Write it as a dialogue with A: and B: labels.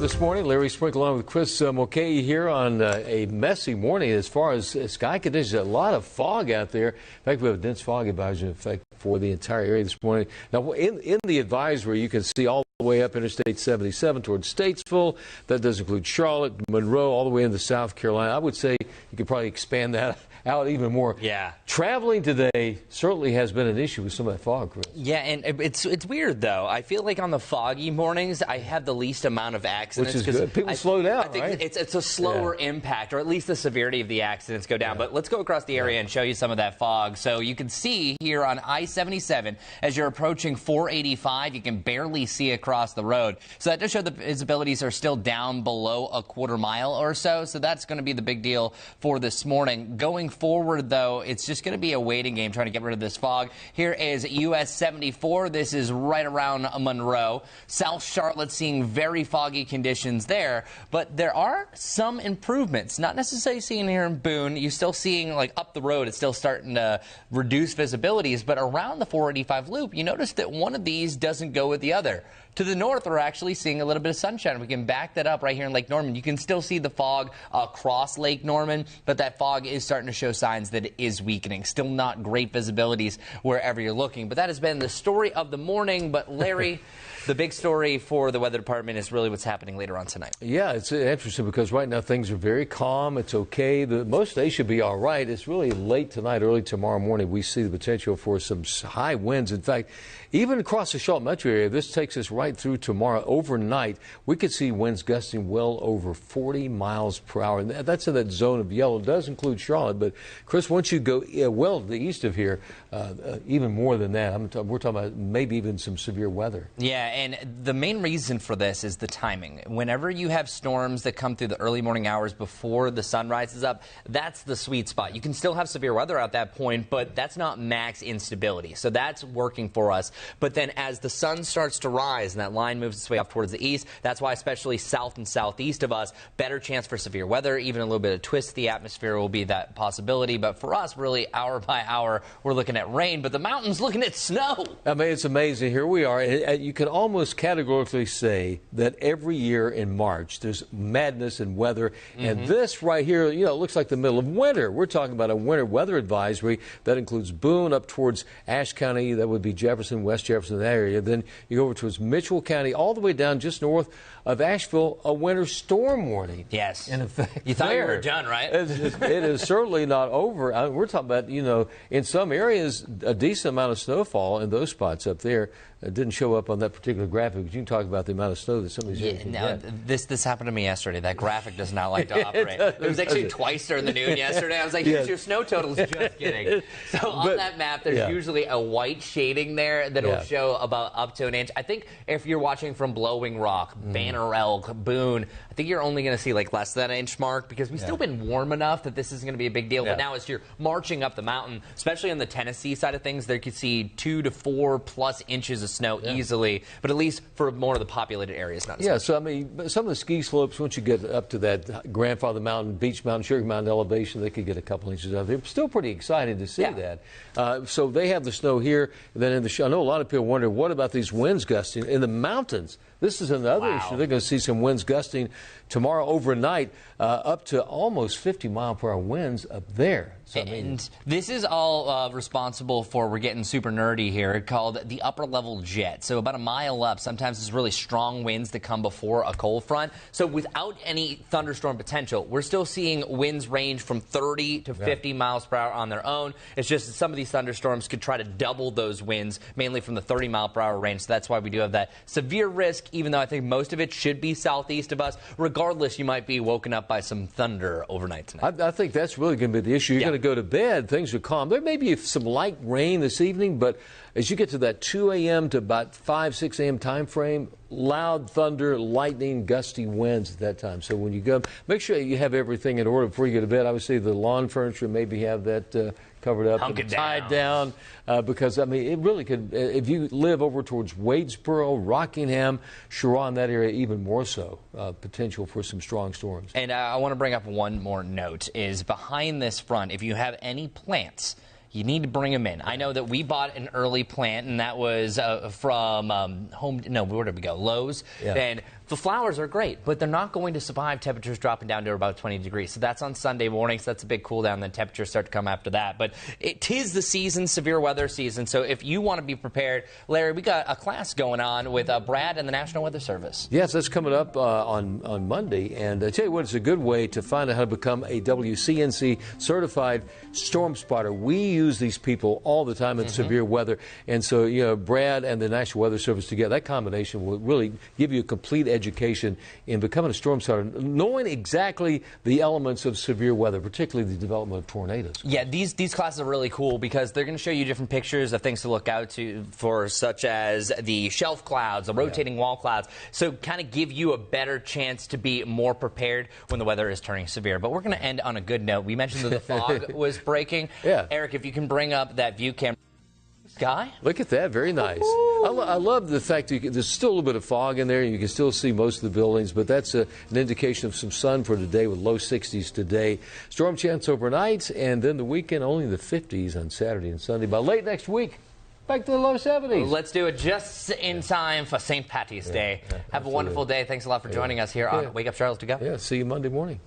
A: this morning. Larry Sprinkle along with Chris Mulcahy here on a messy morning as far as sky conditions. A lot of fog out there. In fact, we have a dense fog advisory in effect for the entire area this morning. Now, in the advisory, you can see all the way up Interstate 77 towards Statesville. That does include Charlotte, Monroe, all the way into South Carolina. I would say you could probably expand that out even more.
B: Yeah.
A: Traveling today certainly has been an issue with some of that fog, Chris.
B: Yeah, and it's weird, though. I feel like on the foggy mornings, I have the least amount of accidents.
A: Which is good. People slow down,
B: I think
A: right?
B: It's a slower impact, or at least the severity of the accidents go down. But let's go across the area and show you some of that fog. So you can see here on I-77, as you're approaching 485, you can barely see across the road. So that does show the visibilities are still down below a quarter mile or so. So that's going to be the big deal for this morning. Going forward, though, it's just going to be a waiting game trying to get rid of this fog. Here is US 74. This is right around Monroe. South Charlotte seeing very foggy conditions there, but there are some improvements. Not necessarily seeing here in Boone. You're still seeing, like, up the road, it's still starting to reduce visibilities, but around the 485 loop, you notice that one of these doesn't go with the other. To the north, we're actually seeing a little bit of sunshine. We can back that up right here in Lake Norman. You can still see the fog across Lake Norman, but that fog is starting to show signs that it is weakening. Still not great visibilities wherever you're looking. But that has been the story of the morning. But Larry, the big story for the weather department is really what's happening later on tonight.
A: Yeah, it's interesting because right now things are very calm. It's okay. Most days should be all right. It's really late tonight, early tomorrow morning. We see the potential for some high winds. In fact, even across the Charlotte metro area, this takes us right through tomorrow. Overnight, we could see winds gusting well over 40 miles per hour. And that's in that zone of yellow. It does include Charlotte. But, Chris, once you go well to the east of here, even more than that, we're talking about maybe even some severe weather.
B: Yeah, and the main reason for this is the timing. Whenever you have storms that come through the early morning hours before the sun rises up, that's the sweet spot. You can still have severe weather at that point, but that's not max instability. So that's working for us. But then as the sun starts to rise and that line moves its way up towards the east, that's why especially south and southeast of us, better chance for severe weather. Even a little bit of twist to the atmosphere will be that possibility. But for us, really, hour by hour, we're looking at rain, but the mountain's looking at snow.
A: I mean, it's amazing. Here we are. You can almost categorically say that every year in March, there's madness in weather. And this right here, it looks like the middle of winter. We're talking about a winter weather advisory that includes Boone up towards Ashe County. That would be Jefferson, West Jefferson, that area. Then you go over towards Mitchell County, all the way down just north of Asheville, a winter storm warning.
B: Yes.
A: In effect,
B: you thought you were done, right?
A: It is certainly not over. We're talking about, in some areas, a decent amount of snowfall in those spots up there. It didn't show up on that particular graphic, but you can talk about the amount of snow that some of these areas get.
B: This happened to me yesterday. That graphic does not like to operate. It was actually twice during the noon yesterday. I was like, here's your snow totals. Just kidding. So on that map, there's usually a white shading there that will show about up to an inch. I think if you're watching from Blowing Rock, Banner Elk, Boone, I think you're only going to see like less than an inch mark because we've still been warm enough that this isn't going to be a big deal. But now as you're marching up the mountain, especially on the Tennessee side of things, there you could see 2 to 4 plus inches of snow easily, but at least for more of the populated areas, not as much.
A: So I mean, some of the ski slopes, once you get up to that Grandfather Mountain, Beach Mountain, Sugar Mountain elevation, they could get a couple inches of it. Still pretty excited to see that. So they have the snow here. And then in the I know a lot of people wonder, what about these winds gusting in the mountains? This is another issue. They're going to see some winds gusting tomorrow overnight, up to almost 50-mile-per-hour winds up there. So,
B: and this is all responsible for, we're getting super nerdy here, called the upper level jet. So about a mile up, sometimes it's really strong winds that come before a cold front. So without any thunderstorm potential, we're still seeing winds range from 30 to 50 miles per hour on their own. It's just that some of these thunderstorms could try to double those winds, mainly from the 30-mile-per-hour range. So that's why we do have that severe risk, even though I think most of it should be southeast of us. Regardless, you might be woken up by some thunder overnight tonight.
A: I think that's really going to be the issue. You're going to go to bed, things are calm. There may be some light rain this evening, but as you get to that 2 a.m. to about 5, 6 a.m. time frame, loud thunder, lightning, gusty winds at that time. So when you go, make sure you have everything in order before you go to bed. I would say the lawn furniture, maybe have that covered up and tied down, because, I mean, it really could, if you live over towards Wadesboro, Rockingham, Cheraw, in that area, even more so, potential for some strong storms.
B: And I want to bring up one more note, is behind this front, if you have any plants, you need to bring them in. I know that we bought an early plant, and that was from where did we go? Lowe's.
A: Yeah.
B: And the flowers are great, but they're not going to survive temperatures dropping down to about 20 degrees. So that's on Sunday morning, so that's a big cool down. Then temperatures start to come after that. But it is the season, severe weather season. So if you want to be prepared, Larry, we got a class going on with Brad and the National Weather Service.
A: Yes, that's coming up on Monday. And I tell you what, it's a good way to find out how to become a WCNC certified storm spotter. We use these people all the time in severe weather. And so, you know, Brad and the National Weather Service together, that combination will really give you a complete education in becoming a storm spotter, knowing exactly the elements of severe weather, particularly the development of tornadoes.
B: Yeah, these classes are really cool because they're going to show you different pictures of things to look out for, such as the shelf clouds, the rotating wall clouds. So kind of give you a better chance to be more prepared when the weather is turning severe. But we're going to end on a good note. We mentioned that the fog was breaking.
A: Yeah.
B: Eric, if you can bring up that view camera. Sky?
A: Look at that. Very nice. I love the fact that there's still a little bit of fog in there, and you can still see most of the buildings, but that's an indication of some sun for today with low 60s today. Storm chance overnight, and then the weekend only in the 50s on Saturday and Sunday. By late next week, back to the low 70s.
B: Let's do it just in time for St. Patty's Day. Have a wonderful day. Thanks a lot for joining us here on Wake Up Charlotte to Go.
A: Yeah, see you Monday morning.